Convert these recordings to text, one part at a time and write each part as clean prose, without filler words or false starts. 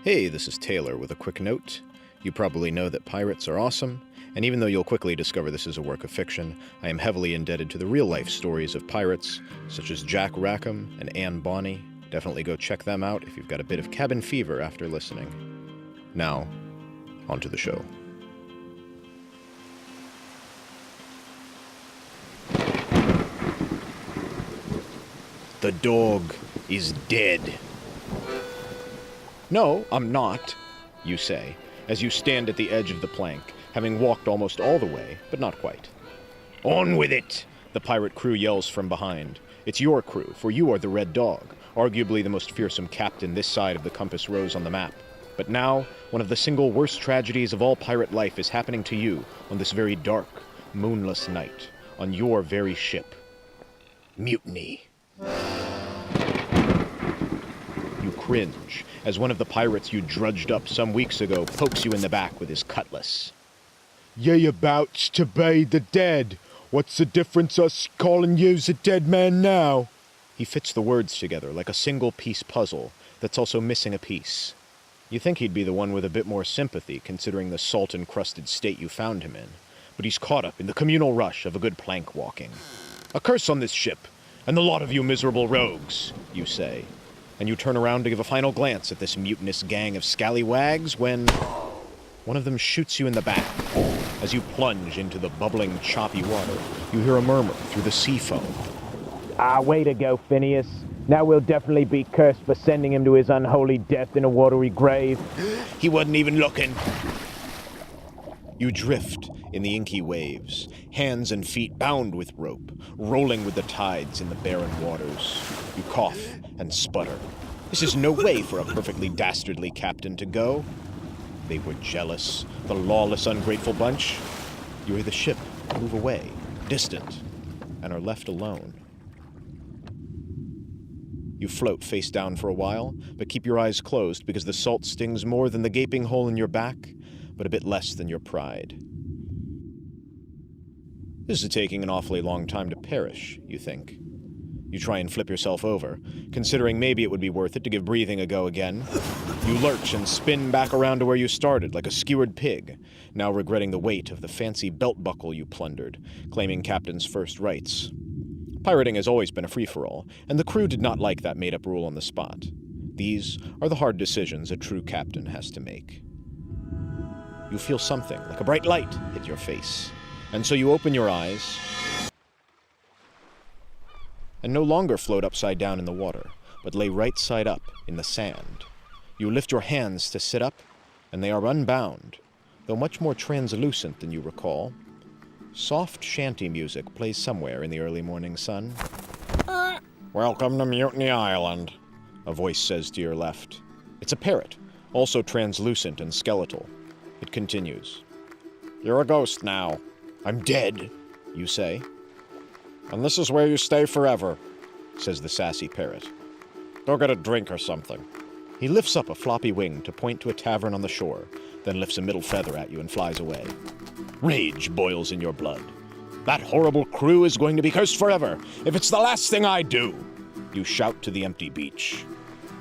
Hey, this is Taylor with a quick note. You probably know that pirates are awesome, and even though you'll quickly discover this is a work of fiction, I am heavily indebted to the real-life stories of pirates, such as Jack Rackham and Anne Bonny. Definitely go check them out if you've got a bit of cabin fever after listening. Now, onto the show. The dog is dead. No, I'm not, you say, as you stand at the edge of the plank, having walked almost all the way, but not quite. On with it, the pirate crew yells from behind. It's your crew, for you are the Red Dog, arguably the most fearsome captain this side of the compass rose on the map. But now, one of the single worst tragedies of all pirate life is happening to you on this very dark, moonless night, on your very ship. Mutiny. You cringe as one of the pirates you drudged up some weeks ago pokes you in the back with his cutlass. Ye abouts to be the dead. What's the difference us calling yous a dead man now? He fits the words together like a single-piece puzzle that's also missing a piece. You think he'd be the one with a bit more sympathy considering the salt-encrusted state you found him in, but he's caught up in the communal rush of a good plank walking. A curse on this ship, and the lot of you miserable rogues, you say. And you turn around to give a final glance at this mutinous gang of scallywags when one of them shoots you in the back. As you plunge into the bubbling, choppy water, you hear a murmur through the sea foam. Way to go, Phineas. Now we'll definitely be cursed for sending him to his unholy death in a watery grave. He wasn't even looking. You drift in the inky waves, hands and feet bound with rope, rolling with the tides in the barren waters. You cough and sputter. This is no way for a perfectly dastardly captain to go. They were jealous, the lawless, ungrateful bunch. You hear the ship move away, distant, and are left alone. You float face down for a while, but keep your eyes closed because the salt stings more than the gaping hole in your back, but a bit less than your pride. This is taking an awfully long time to perish, you think. You try and flip yourself over, considering maybe it would be worth it to give breathing a go again. You lurch and spin back around to where you started, like a skewered pig, now regretting the weight of the fancy belt buckle you plundered, claiming captain's first rights. Pirating has always been a free-for-all, and the crew did not like that made-up rule on the spot. These are the hard decisions a true captain has to make. You feel something, like a bright light, hit your face, and so you open your eyes and no longer float upside down in the water, but lay right side up in the sand. You lift your hands to sit up, and they are unbound, though much more translucent than you recall. Soft shanty music plays somewhere in the early morning sun. Welcome to Mutiny Island, a voice says to your left. It's a parrot, also translucent and skeletal. It continues. You're a ghost now. I'm dead, you say. And this is where you stay forever, says the sassy parrot. Go get a drink or something. He lifts up a floppy wing to point to a tavern on the shore, then lifts a middle feather at you and flies away. Rage boils in your blood. That horrible crew is going to be cursed forever, if it's the last thing I do, you shout to the empty beach.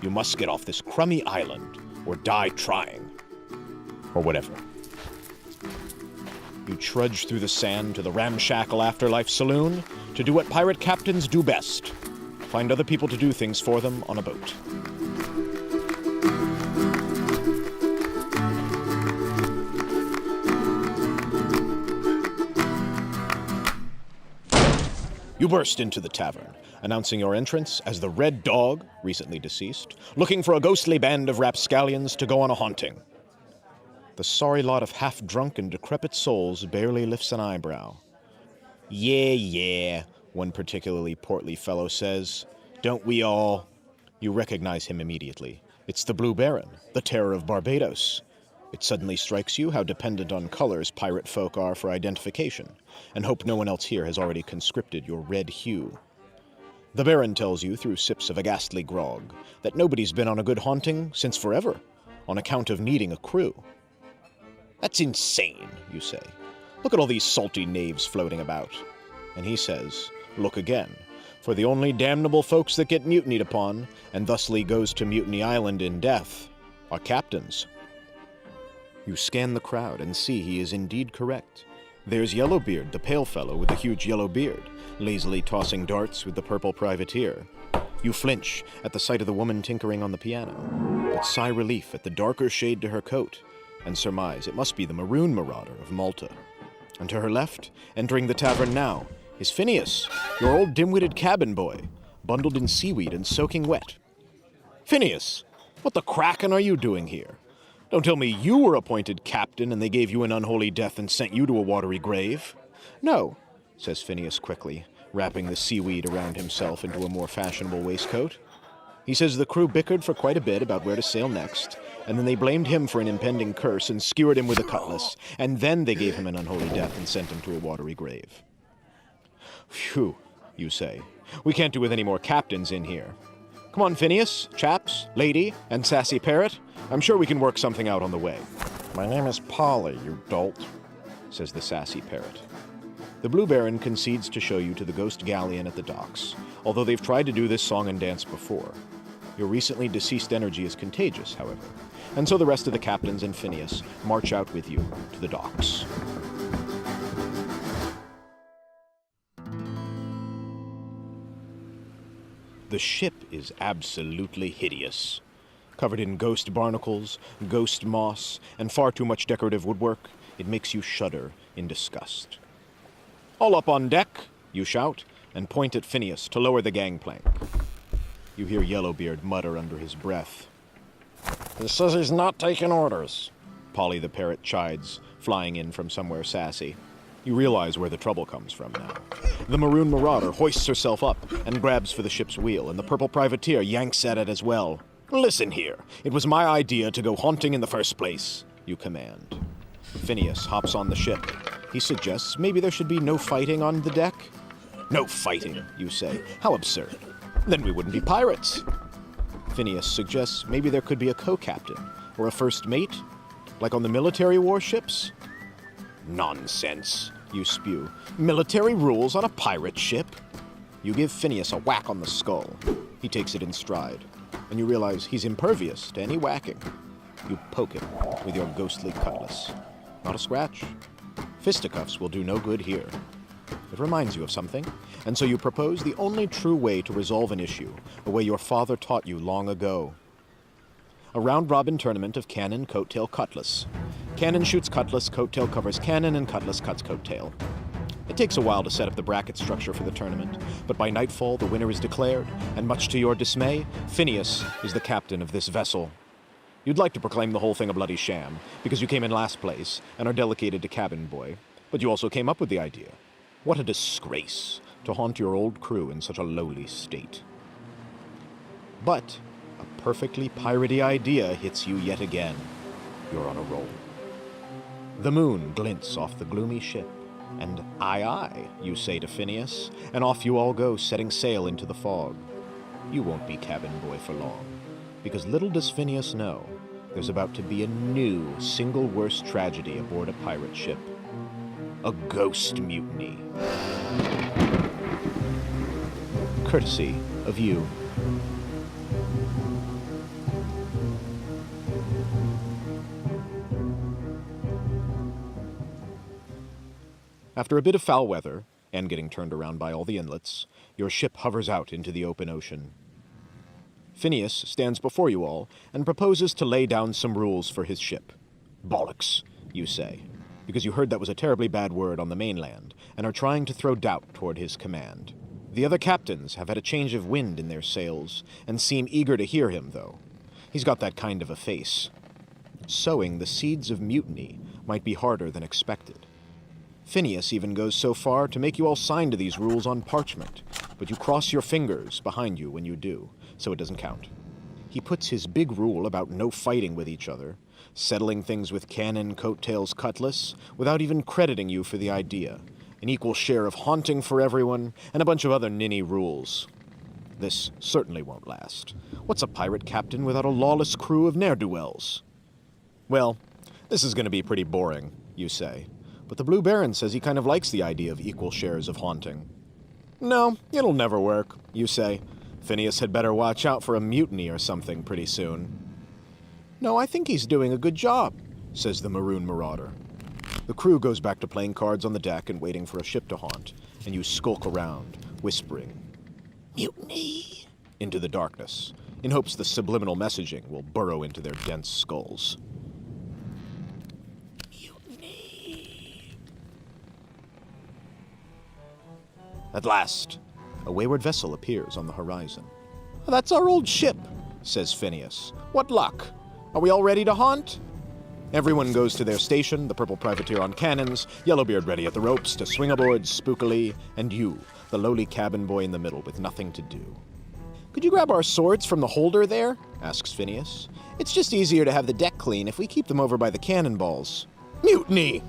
You must get off this crummy island, or die trying. Or whatever. You trudge through the sand to the ramshackle afterlife saloon to do what pirate captains do best. Find other people to do things for them on a boat. You burst into the tavern, announcing your entrance as the Red Dog, recently deceased, looking for a ghostly band of rapscallions to go on a haunting. The sorry lot of half-drunk and decrepit souls barely lifts an eyebrow. Yeah, one particularly portly fellow says. Don't we all? You recognize him immediately. It's the Blue Baron, the terror of Barbados. It suddenly strikes you how dependent on colors pirate folk are for identification, and hope no one else here has already conscripted your red hue. The Baron tells you, through sips of a ghastly grog, that nobody's been on a good haunting since forever, on account of needing a crew. That's insane, you say. Look at all these salty knaves floating about. And he says, look again, for the only damnable folks that get mutinied upon, and thusly goes to Mutiny Island in death, are captains. You scan the crowd and see he is indeed correct. There's Yellowbeard, the pale fellow with the huge yellow beard, lazily tossing darts with the purple privateer. You flinch at the sight of the woman tinkering on the piano, but sigh relief at the darker shade to her coat, and surmise it must be the maroon marauder of Malta. And to her left, entering the tavern now, is Phineas, your old dim-witted cabin boy, bundled in seaweed and soaking wet. Phineas, what the kraken are you doing here? Don't tell me you were appointed captain and they gave you an unholy death and sent you to a watery grave. No, says Phineas quickly, wrapping the seaweed around himself into a more fashionable waistcoat. He says the crew bickered for quite a bit about where to sail next, and then they blamed him for an impending curse and skewered him with a cutlass, and then they gave him an unholy death and sent him to a watery grave. Phew, you say. We can't do with any more captains in here. Come on, Phineas, chaps, lady, and sassy parrot. I'm sure we can work something out on the way. My name is Polly, you dolt, says the sassy parrot. The Blue Baron concedes to show you to the ghost galleon at the docks, although they've tried to do this song and dance before. Your recently deceased energy is contagious, however, and so the rest of the captains and Phineas march out with you to the docks. The ship is absolutely hideous. Covered in ghost barnacles, ghost moss, and far too much decorative woodwork, it makes you shudder in disgust. All up on deck, you shout, and point at Phineas to lower the gangplank. You hear Yellowbeard mutter under his breath. He says he's not taking orders. Polly the parrot chides, flying in from somewhere sassy. You realize where the trouble comes from now. The maroon marauder hoists herself up and grabs for the ship's wheel, and the purple privateer yanks at it as well. Listen here, it was my idea to go haunting in the first place, you command. Phineas hops on the ship. He suggests maybe there should be no fighting on the deck. No fighting, you say. How absurd. Then we wouldn't be pirates. Phineas suggests maybe there could be a co-captain or a first mate, like on the military warships. Nonsense, you spew. Military rules on a pirate ship? You give Phineas a whack on the skull. He takes it in stride, and you realize he's impervious to any whacking. You poke him with your ghostly cutlass. Not a scratch. Fisticuffs will do no good here. It reminds you of something, and so you propose the only true way to resolve an issue, a way your father taught you long ago. A round-robin tournament of cannon, coattail, cutlass. Cannon shoots cutlass, coattail covers cannon, and cutlass cuts coattail. It takes a while to set up the bracket structure for the tournament, but by nightfall the winner is declared, and much to your dismay, Phineas is the captain of this vessel. You'd like to proclaim the whole thing a bloody sham, because you came in last place and are delegated to cabin boy, but you also came up with the idea. What a disgrace to haunt your old crew in such a lowly state. But a perfectly piratey idea hits you yet again. You're on a roll. The moon glints off the gloomy ship, and aye, aye, you say to Phineas, and off you all go, setting sail into the fog. You won't be cabin boy for long, because little does Phineas know, there's about to be a new, single worst tragedy aboard a pirate ship. A ghost mutiny. Courtesy of you. After a bit of foul weather, and getting turned around by all the inlets, your ship hovers out into the open ocean. Phineas stands before you all and proposes to lay down some rules for his ship. Bollocks, you say, because you heard that was a terribly bad word on the mainland, and are trying to throw doubt toward his command. The other captains have had a change of wind in their sails, and seem eager to hear him, though. He's got that kind of a face. Sowing the seeds of mutiny might be harder than expected. Phineas even goes so far to make you all sign to these rules on parchment, but you cross your fingers behind you when you do, so it doesn't count. He puts his big rule about no fighting with each other, settling things with cannon, coattails, cutlass, without even crediting you for the idea, an equal share of haunting for everyone, and a bunch of other ninny rules. This certainly won't last. What's a pirate captain without a lawless crew of ne'er-do-wells? Well, this is going to be pretty boring, you say. But the Blue Baron says he kind of likes the idea of equal shares of haunting. No, it'll never work, you say. Phineas had better watch out for a mutiny or something pretty soon. No, I think he's doing a good job, says the maroon marauder. The crew goes back to playing cards on the deck and waiting for a ship to haunt, and you skulk around, whispering, "Mutiny!" into the darkness, in hopes the subliminal messaging will burrow into their dense skulls. Mutiny. At last, a wayward vessel appears on the horizon. "That's our old ship," says Phineas. "What luck? Are we all ready to haunt?" Everyone goes to their station, the purple privateer on cannons, Yellowbeard ready at the ropes to swing aboard spookily, and you, the lowly cabin boy in the middle with nothing to do. "Could you grab our swords from the holder there?" asks Phineas. "It's just easier to have the deck clean if we keep them over by the cannonballs." "Mutiny!"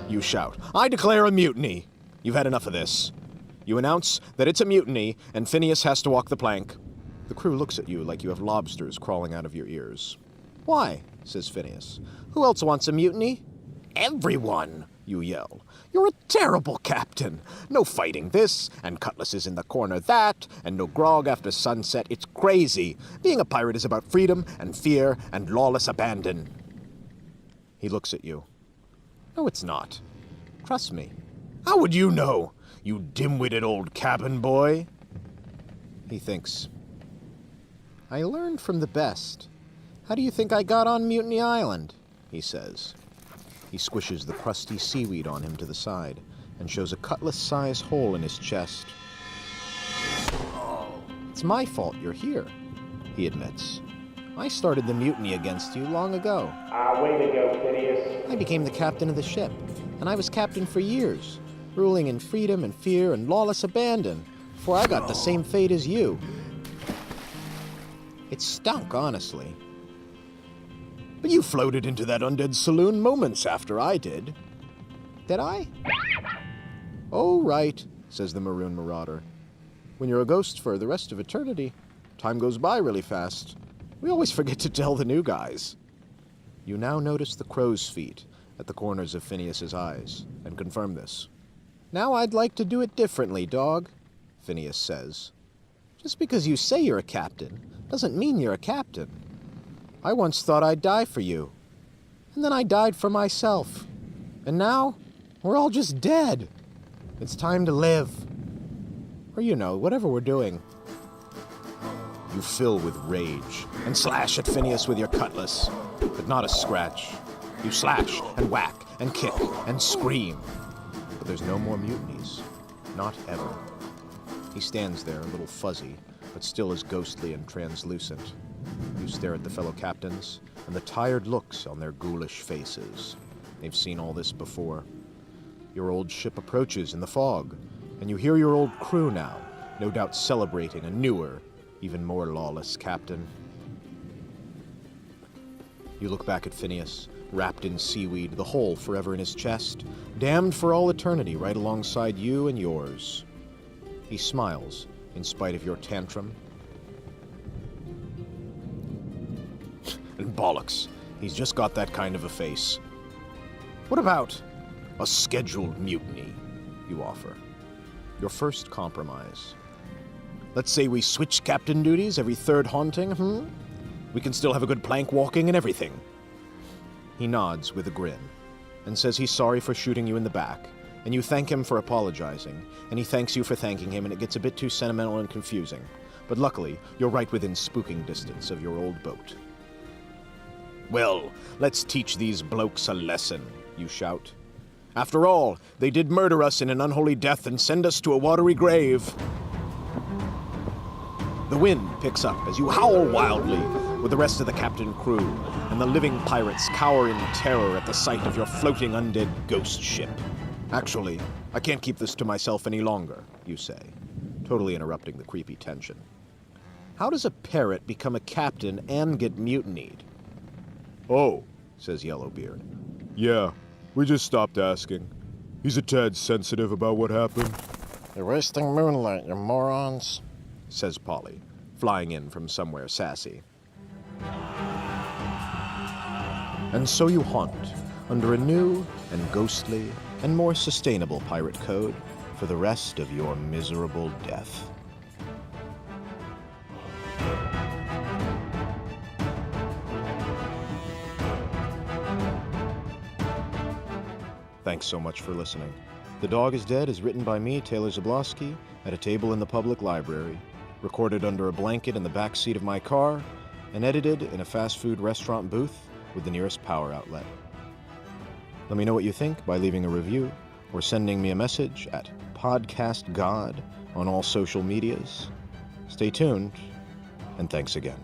you shout. "I declare a mutiny! You've had enough of this." You announce that it's a mutiny, and Phineas has to walk the plank. The crew looks at you like you have lobsters crawling out of your ears. "Why?" says Phineas. "Who else wants a mutiny?" "Everyone!" you yell. "You're a terrible captain. No fighting this, and cutlasses in the corner that, and no grog after sunset. It's crazy. Being a pirate is about freedom and fear and lawless abandon." He looks at you. "No, it's not. Trust me." "How would you know, you dim-witted old cabin boy?" He thinks. "I learned from the best. How do you think I got on Mutiny Island?" he says. He squishes the crusty seaweed on him to the side and shows a cutlass-size hole in his chest. "It's my fault you're here," he admits. "I started the mutiny against you long ago. Way to go, Phineas. I became the captain of the ship, and I was captain for years, ruling in freedom and fear and lawless abandon, before I got the same fate as you. It stunk, honestly. But you floated into that undead saloon moments after I did." "Did I?" "Oh, right," says the maroon marauder. "When you're a ghost for the rest of eternity, time goes by really fast. We always forget to tell the new guys." You now notice the crow's feet at the corners of Phineas's eyes, and confirm this. "Now I'd like to do it differently, dog," Phineas says. "Just because you say you're a captain doesn't mean you're a captain. I once thought I'd die for you, and then I died for myself. And now, we're all just dead. It's time to live. Or, whatever we're doing." You fill with rage and slash at Phineas with your cutlass, but not a scratch. You slash and whack and kick and scream. But there's no more mutinies. Not ever. He stands there, a little fuzzy, but still as ghostly and translucent. You stare at the fellow captains, and the tired looks on their ghoulish faces. They've seen all this before. Your old ship approaches in the fog, and you hear your old crew now, no doubt celebrating a newer, even more lawless captain. You look back at Phineas, wrapped in seaweed, the hole forever in his chest, damned for all eternity right alongside you and yours. He smiles, in spite of your tantrum. And bollocks, he's just got that kind of a face. "What about a scheduled mutiny?" you offer. Your first compromise. "Let's say we switch captain duties every third haunting, We can still have a good plank walking and everything." He nods with a grin, and says he's sorry for shooting you in the back, and you thank him for apologizing, and he thanks you for thanking him, and it gets a bit too sentimental and confusing. But luckily, you're right within spooking distance of your old boat. "Well, let's teach these blokes a lesson," you shout. "After all, they did murder us in an unholy death and send us to a watery grave." The wind picks up as you howl wildly with the rest of the captain crew, and the living pirates cower in terror at the sight of your floating undead ghost ship. "Actually, I can't keep this to myself any longer," you say, totally interrupting the creepy tension. "How does a parrot become a captain and get mutinied?" "Oh," says Yellowbeard. "Yeah, we just stopped asking. He's a tad sensitive about what happened," You're wasting moonlight, you morons. says Polly, flying in from somewhere sassy. And so you haunt, under a new and ghostly and more sustainable pirate code, for the rest of your miserable death. Thanks so much for listening. The Dog is Dead is written by me, Taylor Zabloski, at a table in the public library, recorded under a blanket in the back seat of my car, and edited in a fast food restaurant booth with the nearest power outlet. Let me know what you think by leaving a review or sending me a message at podcastgod on all social medias. Stay tuned, and thanks again.